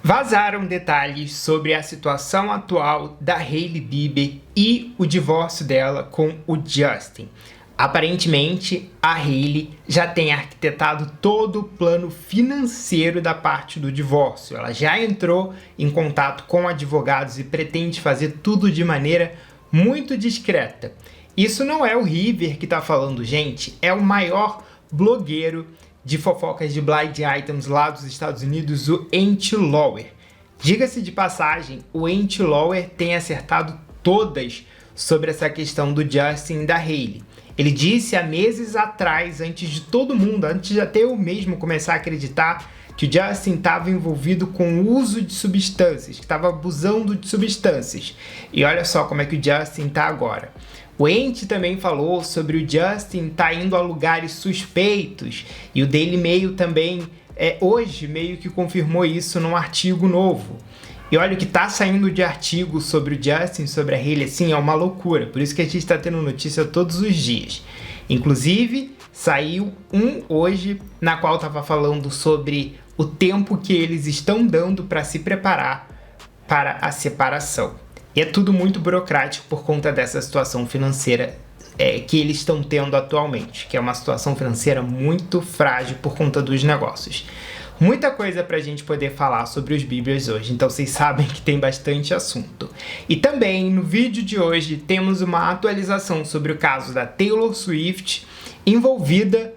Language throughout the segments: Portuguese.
Vazaram detalhes sobre a situação atual da Hailey Bieber e o divórcio dela com o Justin. Aparentemente, a Hailey já tem arquitetado todo o plano financeiro da parte do divórcio. Ela já entrou em contato com advogados e pretende fazer tudo de maneira muito discreta. Isso não é o River que está falando, gente, é o maior blogueiro de fofocas de blind items lá dos Estados Unidos, o Anti-Lawyer. Diga-se de passagem, o Anti-Lawyer tem acertado todas sobre essa questão do Justin e da Hailey. Ele disse há meses atrás, antes de todo mundo, antes de até eu mesmo começar a acreditar, que o Justin estava envolvido com o uso de substâncias, que estava abusando de substâncias. E olha só como é que o Justin está agora. O Ent também falou sobre o Justin estar indo a lugares suspeitos, e o Daily Mail também, hoje, meio que confirmou isso num artigo novo. E olha, o que está saindo de artigo sobre o Justin, sobre a Hailey, assim, é uma loucura. Por isso que a gente está tendo notícia todos os dias. Inclusive, saiu um hoje, na qual estava falando sobre o tempo que eles estão dando para se preparar para a separação. E é tudo muito burocrático por conta dessa situação financeira que eles estão tendo atualmente, que é uma situação financeira muito frágil por conta dos negócios. Muita coisa para a gente poder falar sobre os Biebers hoje, então vocês sabem que tem bastante assunto. E também, no vídeo de hoje, temos uma atualização sobre o caso da Taylor Swift envolvida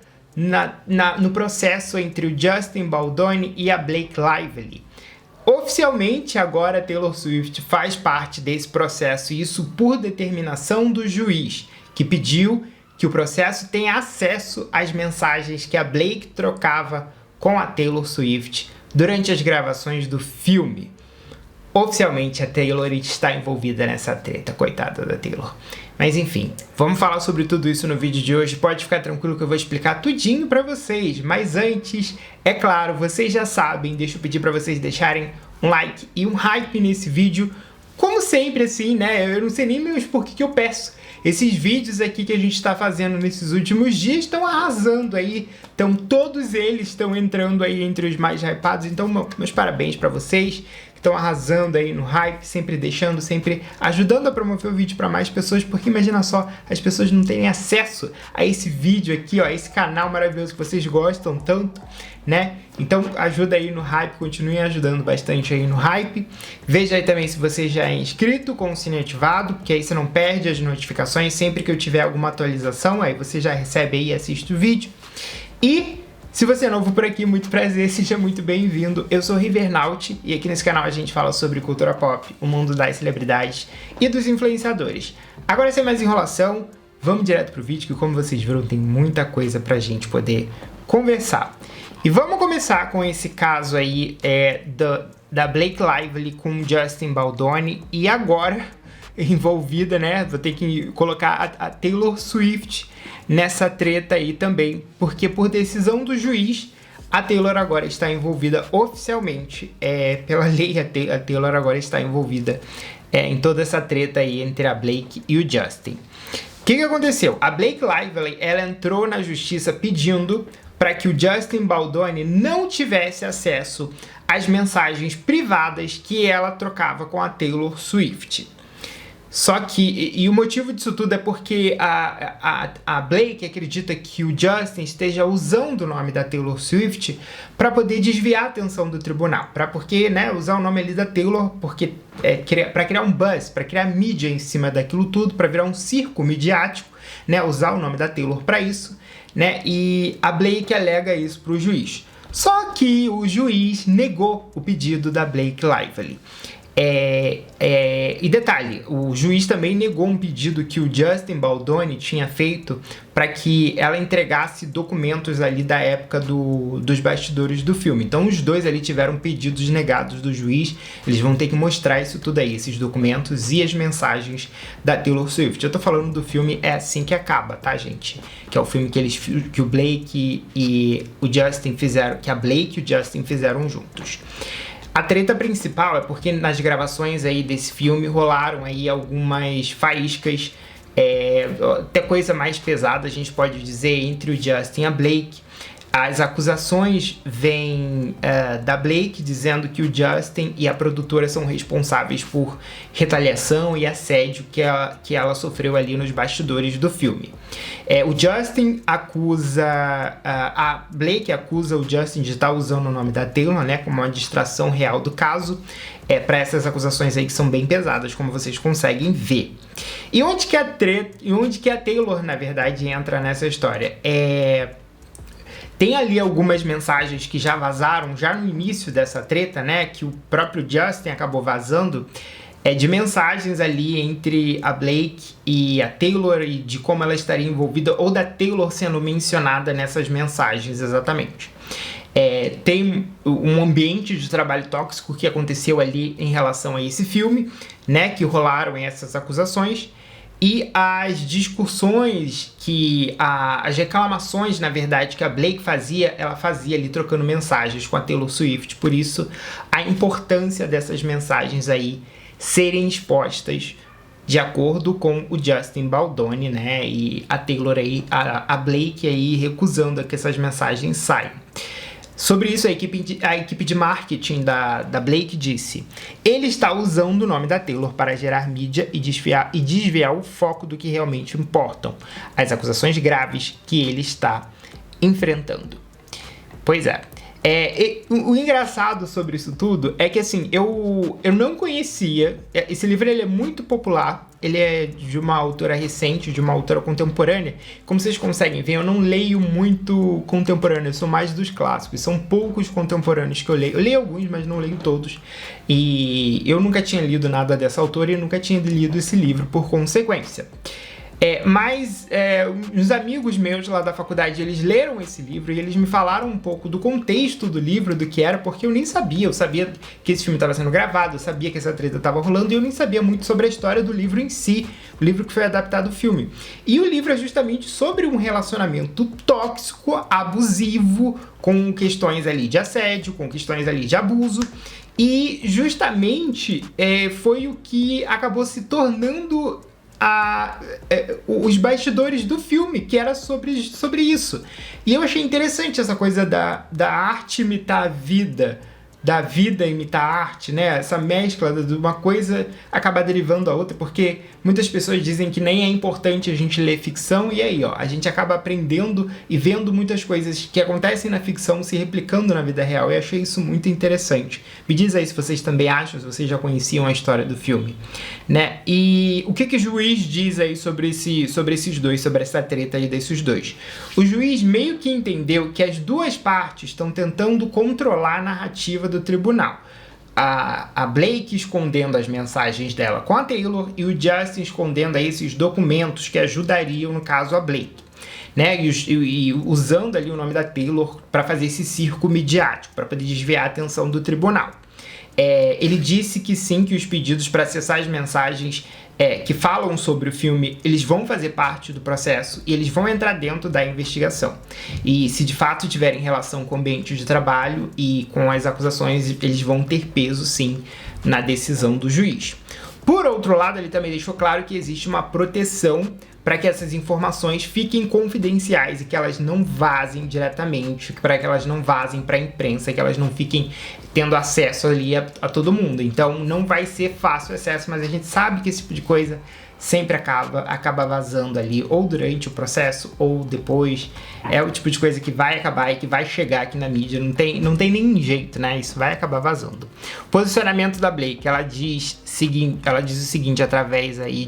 no processo entre o Justin Baldoni e a Blake Lively. Oficialmente, agora a Taylor Swift faz parte desse processo, e isso por determinação do juiz, que pediu que o processo tenha acesso às mensagens que a Blake trocava com a Taylor Swift durante as gravações do filme. Oficialmente, a Taylor está envolvida nessa treta, coitada da Taylor. Mas enfim, vamos falar sobre tudo isso no vídeo de hoje. Pode ficar tranquilo que eu vou explicar tudinho pra vocês. Mas antes, é claro, vocês já sabem, deixa eu pedir pra vocês deixarem um like e um hype nesse vídeo. Como sempre, assim, né? Eu não sei nem mesmo por que eu peço. Esses vídeos aqui que a gente está fazendo nesses últimos dias estão arrasando aí. Então, todos eles estão entrando aí entre os mais hypados. Então, meus parabéns pra vocês. Estão arrasando aí no hype, sempre deixando, sempre ajudando a promover o vídeo para mais pessoas, porque imagina só, as pessoas não terem acesso a esse vídeo aqui, ó, esse canal maravilhoso que vocês gostam tanto, né? Então ajuda aí no hype, continuem ajudando bastante aí no hype. Veja aí também se você já é inscrito com o sininho ativado, porque aí você não perde as notificações sempre que eu tiver alguma atualização, aí você já recebe aí e assiste o vídeo. E se você é novo por aqui, muito prazer, seja muito bem-vindo. Eu sou Rivernaut e aqui nesse canal a gente fala sobre cultura pop, o mundo das celebridades e dos influenciadores. Agora, sem mais enrolação, vamos direto pro vídeo que, como vocês viram, tem muita coisa pra gente poder conversar. E vamos começar com esse caso aí da Blake Lively com o Justin Baldoni e agora envolvida, né? Vou ter que colocar a Taylor Swift nessa treta aí também, porque por decisão do juiz, a Taylor agora está envolvida oficialmente, pela lei, a Taylor agora está envolvida em toda essa treta aí entre a Blake e o Justin. O que aconteceu? A Blake Lively, ela entrou na justiça pedindo para que o Justin Baldoni não tivesse acesso às mensagens privadas que ela trocava com a Taylor Swift. Só que, e o motivo disso tudo é porque a Blake acredita que o Justin esteja usando o nome da Taylor Swift para poder desviar a atenção do tribunal. Porque, né, usar o nome ali da Taylor porque para criar um buzz, para criar mídia em cima daquilo tudo, para virar um circo midiático, né, usar o nome da Taylor para isso, né, e a Blake alega isso para o juiz. Só que o juiz negou o pedido da Blake Lively. E detalhe, o juiz também negou um pedido que o Justin Baldoni tinha feito para que ela entregasse documentos ali da época dos bastidores do filme. Então os dois ali tiveram pedidos negados do juiz. Eles vão ter que mostrar isso tudo aí, esses documentos e as mensagens da Taylor Swift. Eu tô falando do filme É Assim Que Acaba, tá, gente? Que é o filme que o Blake e o Justin fizeram, que a Blake e o Justin fizeram juntos. A treta principal é porque nas gravações aí desse filme rolaram aí algumas faíscas, até coisa mais pesada, a gente pode dizer, entre o Justin e a Blake. As acusações vêm da Blake dizendo que o Justin e a produtora são responsáveis por retaliação e assédio que ela sofreu ali nos bastidores do filme. O Justin acusa... a Blake acusa o Justin de estar usando o nome da Taylor, né, como uma distração real do caso, para essas acusações aí que são bem pesadas, como vocês conseguem ver. E onde que a Taylor, na verdade, entra nessa história? Tem ali algumas mensagens que já vazaram, já no início dessa treta, né, que o próprio Justin acabou vazando, de mensagens ali entre a Blake e a Taylor e de como ela estaria envolvida, ou da Taylor sendo mencionada nessas mensagens, exatamente. Tem um ambiente de trabalho tóxico que aconteceu ali em relação a esse filme, né, que rolaram essas acusações, e as discussões as reclamações, na verdade, que a Blake fazia, ela fazia ali trocando mensagens com a Taylor Swift. Por isso, a importância dessas mensagens aí serem expostas de acordo com o Justin Baldoni, né? E a Taylor aí, a Blake aí recusando que essas mensagens saiam. Sobre isso, a equipe de marketing da Blake disse: ele está usando o nome da Taylor para gerar mídia e desviar o foco do que realmente importam, as acusações graves que ele está enfrentando. Pois é. O engraçado sobre isso tudo é que, assim, eu não conhecia. Esse livro ele é muito popular. Ele é de uma autora recente, de uma autora contemporânea. Como vocês conseguem ver, eu não leio muito contemporâneo, eu sou mais dos clássicos. São poucos contemporâneos que eu leio. Eu leio alguns, mas não leio todos. E eu nunca tinha lido nada dessa autora e nunca tinha lido esse livro por consequência. Mas os amigos meus lá da faculdade, eles leram esse livro e eles me falaram um pouco do contexto do livro, do que era, porque eu nem sabia. Eu sabia que esse filme estava sendo gravado, eu sabia que essa treta estava rolando e eu nem sabia muito sobre a história do livro em si, o livro que foi adaptado ao filme. E o livro é justamente sobre um relacionamento tóxico, abusivo, com questões ali de assédio, com questões ali de abuso. E justamente foi o que acabou se tornando os bastidores do filme, que era sobre isso. E eu achei interessante essa coisa da arte imitar a vida, da vida imitar a arte, né? Essa mescla de uma coisa acabar derivando a outra, porque muitas pessoas dizem que nem é importante a gente ler ficção, e aí, a gente acaba aprendendo e vendo muitas coisas que acontecem na ficção se replicando na vida real, e eu achei isso muito interessante. Me diz aí se vocês também acham, se vocês já conheciam a história do filme, né? E o que o juiz diz aí sobre esses dois, sobre essa treta aí desses dois? O juiz meio que entendeu que as duas partes estão tentando controlar a narrativa do tribunal. A Blake escondendo as mensagens dela com a Taylor e o Justin escondendo aí esses documentos que ajudariam, no caso, a Blake, né? E usando ali o nome da Taylor para fazer esse circo midiático, para poder desviar a atenção do tribunal. Ele disse que sim, que os pedidos para acessar as mensagens que falam sobre o filme, eles vão fazer parte do processo e eles vão entrar dentro da investigação. E se de fato tiverem relação com o ambiente de trabalho e com as acusações, eles vão ter peso sim na decisão do juiz. Por outro lado, ele também deixou claro que existe uma proteção para que essas informações fiquem confidenciais e que elas não vazem diretamente, para que elas não vazem para a imprensa, que elas não fiquem tendo acesso ali a todo mundo. Então não vai ser fácil o acesso, mas a gente sabe que esse tipo de coisa sempre acaba vazando ali, ou durante o processo, ou depois. É o tipo de coisa que vai acabar e que vai chegar aqui na mídia, não tem nem jeito, né? Isso vai acabar vazando. Posicionamento da Blake, ela diz o seguinte através aí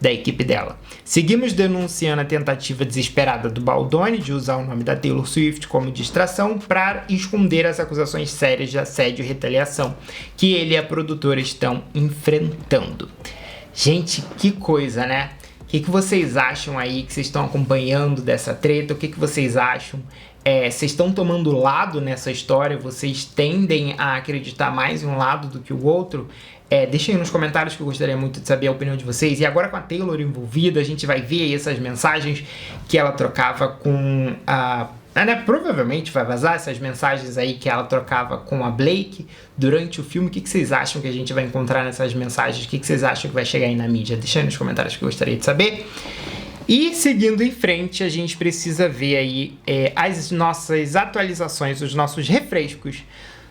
da equipe dela: seguimos denunciando a tentativa desesperada do Baldoni de usar o nome da Taylor Swift como distração para esconder as acusações sérias de assédio e retaliação que ele e a produtora estão enfrentando. Gente, que coisa, né? O que vocês acham aí, que vocês estão acompanhando dessa treta? O que vocês acham? Vocês estão tomando lado nessa história? Vocês tendem a acreditar mais em um lado do que o outro? Deixem aí nos comentários, que eu gostaria muito de saber a opinião de vocês. E agora, com a Taylor envolvida, a gente vai ver aí essas mensagens que ela trocava com a... provavelmente vai vazar essas mensagens aí que ela trocava com a Blake durante o filme. O que vocês acham que a gente vai encontrar nessas mensagens? O que vocês acham que vai chegar aí na mídia? Deixa aí nos comentários, que eu gostaria de saber. E seguindo em frente, a gente precisa ver aí as nossas atualizações, os nossos refrescos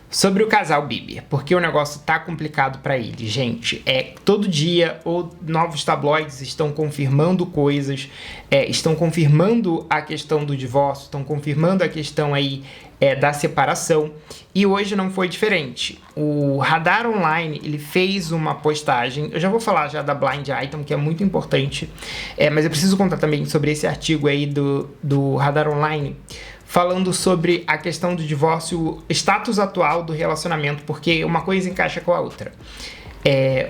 sobre o casal Bieber, porque o negócio tá complicado para ele, gente. Todo dia novos tabloides estão confirmando coisas, estão confirmando a questão do divórcio, estão confirmando a questão aí da separação, e hoje não foi diferente. O Radar Online, ele fez uma postagem, eu já vou falar já da Blind Item, que é muito importante, mas eu preciso contar também sobre esse artigo aí do Radar Online, falando sobre a questão do divórcio, o status atual do relacionamento, porque uma coisa encaixa com a outra.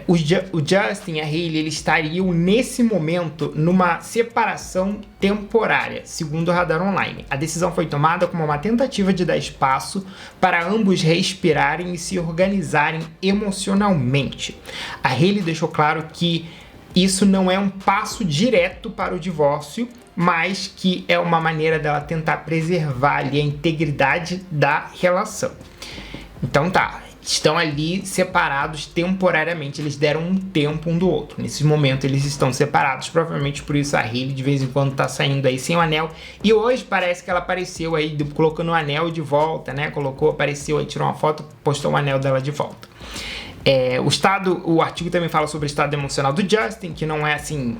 O Justin e a Hailey, eles estariam nesse momento numa separação temporária, segundo o Radar Online. A decisão foi tomada como uma tentativa de dar espaço para ambos respirarem e se organizarem emocionalmente. A Hailey deixou claro que isso não é um passo direto para o divórcio, mas que é uma maneira dela tentar preservar ali a integridade da relação. Então tá, estão ali separados temporariamente, eles deram um tempo um do outro. Nesse momento eles estão separados, provavelmente por isso a Hailey de vez em quando tá saindo aí sem o anel. E hoje parece que ela apareceu aí, colocando o anel de volta, né? Apareceu aí, tirou uma foto, postou o anel dela de volta. O artigo também fala sobre o estado emocional do Justin, que não é assim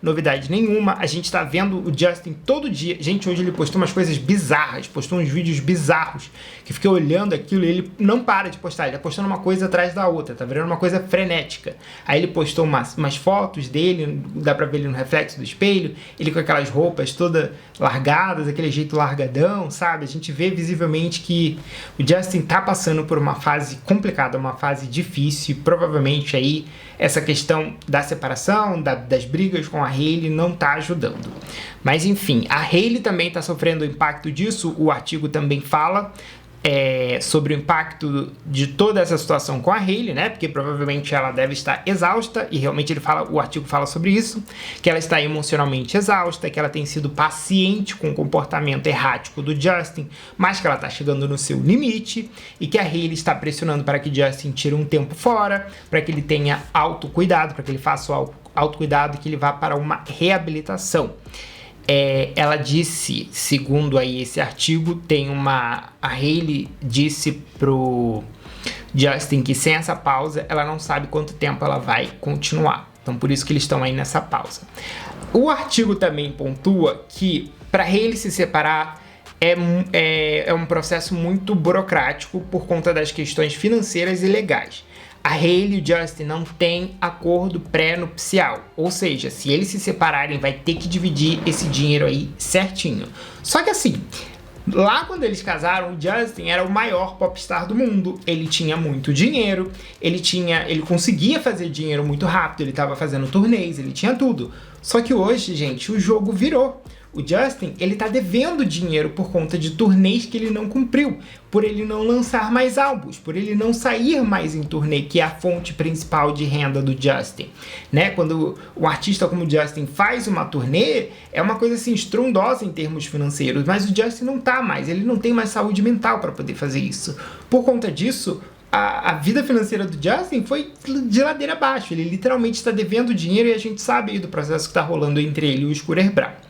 novidade nenhuma. A gente tá vendo o Justin todo dia. Gente, hoje ele postou umas coisas bizarras, postou uns vídeos bizarros, que fiquei olhando aquilo e ele não para de postar, ele tá postando uma coisa atrás da outra, tá virando uma coisa frenética. Aí ele postou umas fotos dele, dá pra ver ele no reflexo do espelho, ele com aquelas roupas todas largadas, aquele jeito largadão, sabe? A gente vê visivelmente que o Justin tá passando por uma fase complicada, uma fase difícil, provavelmente aí essa questão da separação, das brigas com a Hailey não tá ajudando. Mas enfim, a Hailey também tá sofrendo o impacto disso. O artigo também fala sobre o impacto de toda essa situação com a Hailey, né? Porque provavelmente ela deve estar exausta, e realmente o artigo fala sobre isso, que ela está emocionalmente exausta, que ela tem sido paciente com o comportamento errático do Justin, mas que ela está chegando no seu limite, e que a Hailey está pressionando para que Justin tire um tempo fora, para que ele tenha autocuidado, para que ele faça o autocuidado e que ele vá para uma reabilitação. Ela disse, segundo aí esse artigo, a Hailey disse pro Justin que sem essa pausa ela não sabe quanto tempo ela vai continuar. Então por isso que eles estão aí nessa pausa. O artigo também pontua que para Hailey se separar é um processo muito burocrático por conta das questões financeiras e legais. A Hailey e o Justin não têm acordo pré-nupcial, ou seja, se eles se separarem, vai ter que dividir esse dinheiro aí certinho. Só que assim, lá quando eles casaram, o Justin era o maior popstar do mundo, ele tinha muito dinheiro, ele conseguia fazer dinheiro muito rápido, ele estava fazendo turnês, ele tinha tudo. Só que hoje, gente, o jogo virou. O Justin, ele tá devendo dinheiro por conta de turnês que ele não cumpriu, por ele não lançar mais álbuns, por ele não sair mais em turnê, que é a fonte principal de renda do Justin, né? Quando um artista como o Justin faz uma turnê, é uma coisa assim estrondosa em termos financeiros, mas o Justin não tá mais, ele não tem mais saúde mental para poder fazer isso. Por conta disso, a vida financeira do Justin foi de ladeira abaixo, ele literalmente está devendo dinheiro, e a gente sabe aí do processo que tá rolando entre ele e o Scooter Braun.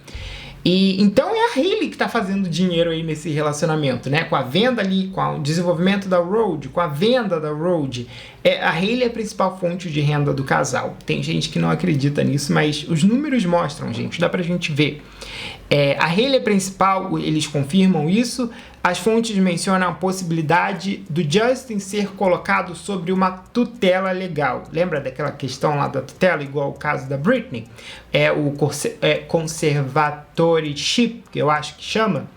E então é a Hailey que tá fazendo dinheiro aí nesse relacionamento, né? Com a venda ali, com o desenvolvimento da Rhode, com a venda da Rhode. A Hailey é a principal fonte de renda do casal. Tem gente que não acredita nisso, mas os números mostram, gente, dá pra gente ver. A Hailey é principal, eles confirmam isso. As fontes mencionam a possibilidade do Justin ser colocado sobre uma tutela legal. Lembra daquela questão lá da tutela, igual o caso da Britney? O conservatorship, que eu acho que chama.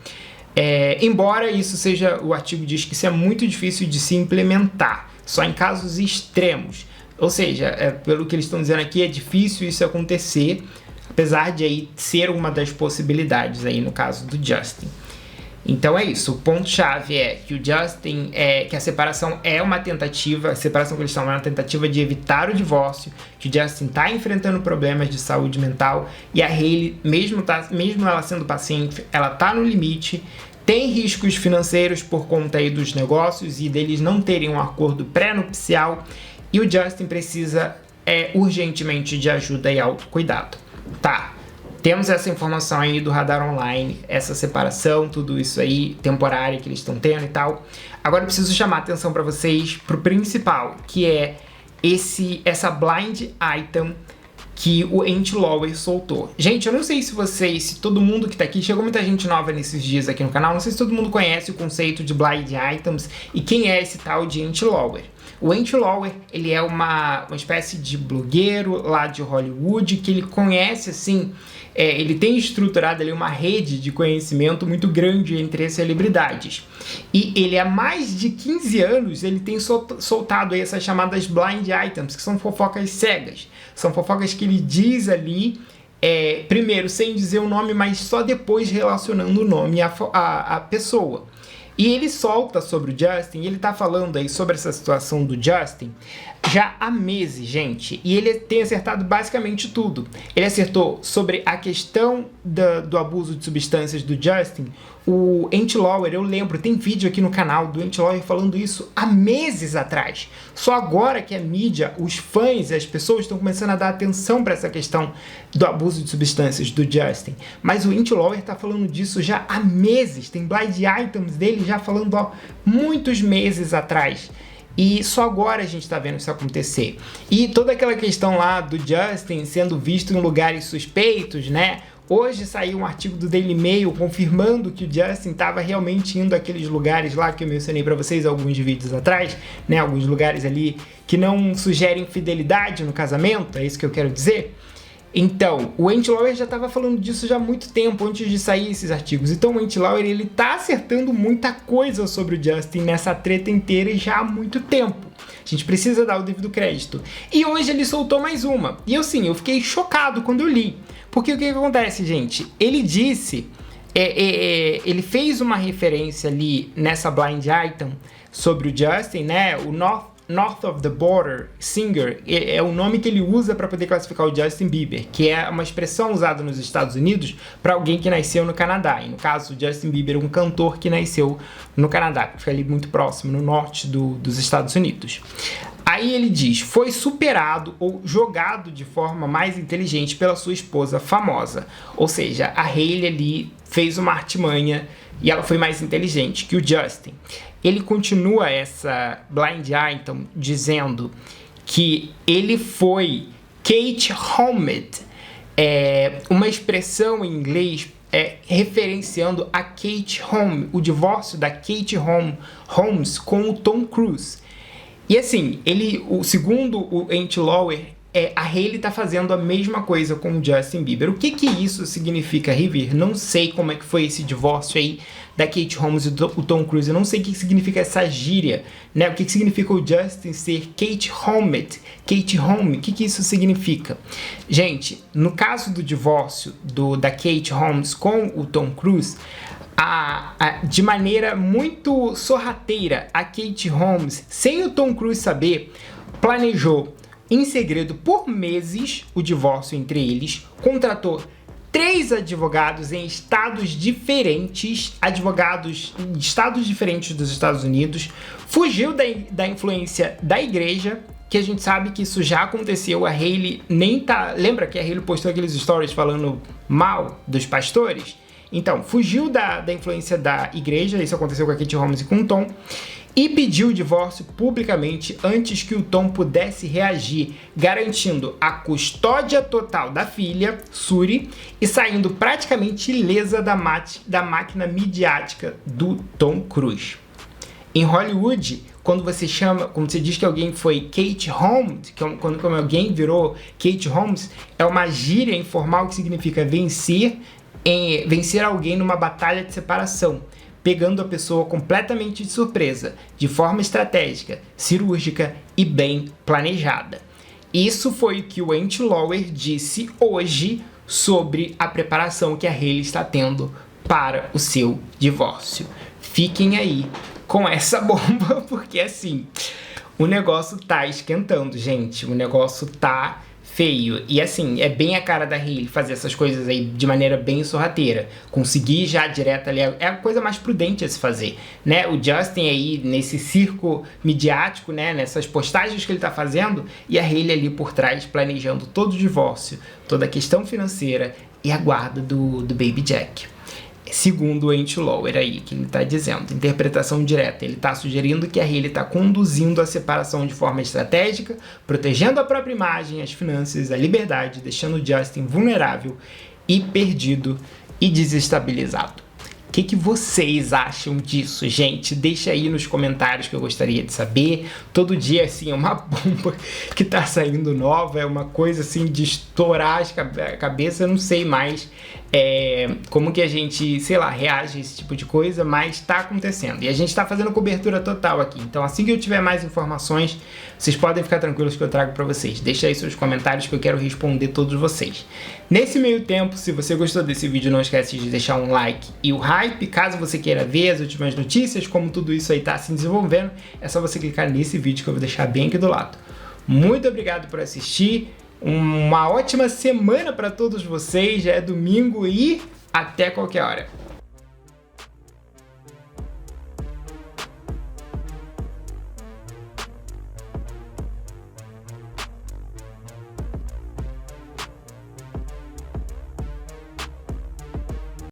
Embora isso seja, o artigo diz que isso é muito difícil de se implementar, só em casos extremos. Ou seja, pelo que eles estão dizendo aqui, é difícil isso acontecer, apesar de aí ser uma das possibilidades aí no caso do Justin. Então é isso, o ponto-chave é que o Justin, que a separação é uma tentativa, a separação que eles estão é uma tentativa de evitar o divórcio, que o Justin está enfrentando problemas de saúde mental, e a Hailey, mesmo ela sendo paciente, ela está no limite, tem riscos financeiros por conta aí dos negócios e deles não terem um acordo pré-nupcial, e o Justin precisa urgentemente de ajuda e autocuidado. Tá, temos essa informação aí do Radar Online, essa separação, tudo isso aí, temporária que eles estão tendo e tal. Agora eu preciso chamar a atenção para vocês pro principal, que é essa blind item que o Anti-Lower soltou. Gente, eu não sei se todo mundo que tá aqui, chegou muita gente nova nesses dias aqui no canal, não sei se todo mundo conhece o conceito de blind items e quem é esse tal de Anti-Lower. O Anti-Lower, ele é uma espécie de blogueiro lá de Hollywood que ele conhece, assim, ele tem estruturado ali uma rede de conhecimento muito grande entre as celebridades. E ele há mais de 15 anos, ele tem soltado aí essas chamadas blind items, que são fofocas cegas. São fofocas que ele diz ali, primeiro sem dizer o nome, mas só depois relacionando o nome à pessoa. E ele solta sobre o Justin, e ele tá falando aí sobre essa situação do Justin já há meses, gente. E ele tem acertado basicamente tudo. Ele acertou sobre a questão do abuso de substâncias do Justin. O Anti-Lower, eu lembro, tem vídeo aqui no canal do Anti-Lower falando isso há meses atrás. Só agora que a mídia, os fãs e as pessoas estão começando a dar atenção para essa questão do abuso de substâncias do Justin. Mas o Anti-Lower tá falando disso já há meses. Tem blind items dele já falando há muitos meses atrás. E só agora a gente está vendo isso acontecer. E toda aquela questão lá do Justin sendo visto em lugares suspeitos, né? Hoje saiu um artigo do Daily Mail confirmando que o Justin estava realmente indo àqueles lugares lá que eu mencionei para vocês alguns vídeos atrás, né? Alguns lugares ali que não sugerem fidelidade no casamento, é isso que eu quero dizer. Então, o Anti-Lower já estava falando disso já há muito tempo, antes de sair esses artigos. Então, o Anti-Lower, ele tá acertando muita coisa sobre o Justin nessa treta inteira e já há muito tempo. A gente precisa dar o devido crédito. E hoje ele soltou mais uma. E eu fiquei chocado quando eu li. Porque o que acontece, gente? Ele disse, ele fez uma referência ali nessa blind item sobre o Justin, né? O North of the Border Singer é o nome que ele usa para poder classificar o Justin Bieber, que é uma expressão usada nos Estados Unidos para alguém que nasceu no Canadá. E no caso, o Justin Bieber é um cantor que nasceu no Canadá, que fica ali muito próximo, no norte dos Estados Unidos. Aí ele diz, foi superado ou jogado de forma mais inteligente pela sua esposa famosa. Ou seja, a Hailey ali fez uma artimanha e ela foi mais inteligente que o Justin. Ele continua essa blind item dizendo que ele foi cat-homed, uma expressão em inglês referenciando a Kate Holmes, o divórcio da Kate Holmes com o Tom Cruise. E assim, segundo o Anti-Lower, a Hailey tá fazendo a mesma coisa com o Justin Bieber. O que isso significa, River? Não sei como é que foi esse divórcio aí da Kate Holmes e o Tom Cruise. Eu não sei o que significa essa gíria, né? O que significa o Justin ser Kate Homed, Kate Home? O que isso significa? Gente, no caso do divórcio da Kate Holmes com o Tom Cruise, de maneira muito sorrateira, a Kate Holmes, sem o Tom Cruise saber, planejou em segredo por meses o divórcio entre eles, contratou 3 advogados em estados diferentes, advogados em estados diferentes dos Estados Unidos, fugiu da influência da igreja, que a gente sabe que isso já aconteceu. A Hailey nem tá... Lembra que a Hailey postou aqueles stories falando mal dos pastores? Então, fugiu da influência da igreja, isso aconteceu com a Kate Holmes e com o Tom, e pediu o divórcio publicamente antes que o Tom pudesse reagir, garantindo a custódia total da filha, Suri, e saindo praticamente ilesa da máquina midiática do Tom Cruise. Em Hollywood, quando você diz que alguém foi Kate Holmes, quando alguém virou Kate Holmes, é uma gíria informal que significa vencer alguém numa batalha de separação, pegando a pessoa completamente de surpresa, de forma estratégica, cirúrgica e bem planejada. Isso foi o que o Anti-Lower disse hoje sobre a preparação que a Hailey está tendo para o seu divórcio. Fiquem aí com essa bomba, porque assim, o negócio tá esquentando, gente. O negócio tá feio. E assim, é bem a cara da Hailey fazer essas coisas aí de maneira bem sorrateira. Conseguir já direto ali é a coisa mais prudente a se fazer, né? O Justin aí nesse circo midiático, né? Nessas postagens que ele tá fazendo, e a Hailey ali por trás planejando todo o divórcio, toda a questão financeira e a guarda do Baby Jack. Segundo o Andrew Lower aí, que ele está dizendo, interpretação direta, ele está sugerindo que a Hailey está conduzindo a separação de forma estratégica, protegendo a própria imagem, as finanças, a liberdade, deixando o Justin vulnerável e perdido e desestabilizado. O que vocês acham disso, gente? Deixa aí nos comentários que eu gostaria de saber. Todo dia, assim, é uma bomba que tá saindo nova, é uma coisa, assim, de estourar a cabeça. Eu não sei mais como que a gente, sei lá, reage a esse tipo de coisa, mas tá acontecendo. E a gente tá fazendo cobertura total aqui. Então, assim que eu tiver mais informações, vocês podem ficar tranquilos que eu trago pra vocês. Deixa aí seus comentários que eu quero responder todos vocês. Nesse meio tempo, se você gostou desse vídeo, não esquece de deixar um like e o hype. Caso você queira ver as últimas notícias, como tudo isso aí tá se desenvolvendo, é só você clicar nesse vídeo que eu vou deixar bem aqui do lado. Muito obrigado por assistir, uma ótima semana para todos vocês, já é domingo e até qualquer hora.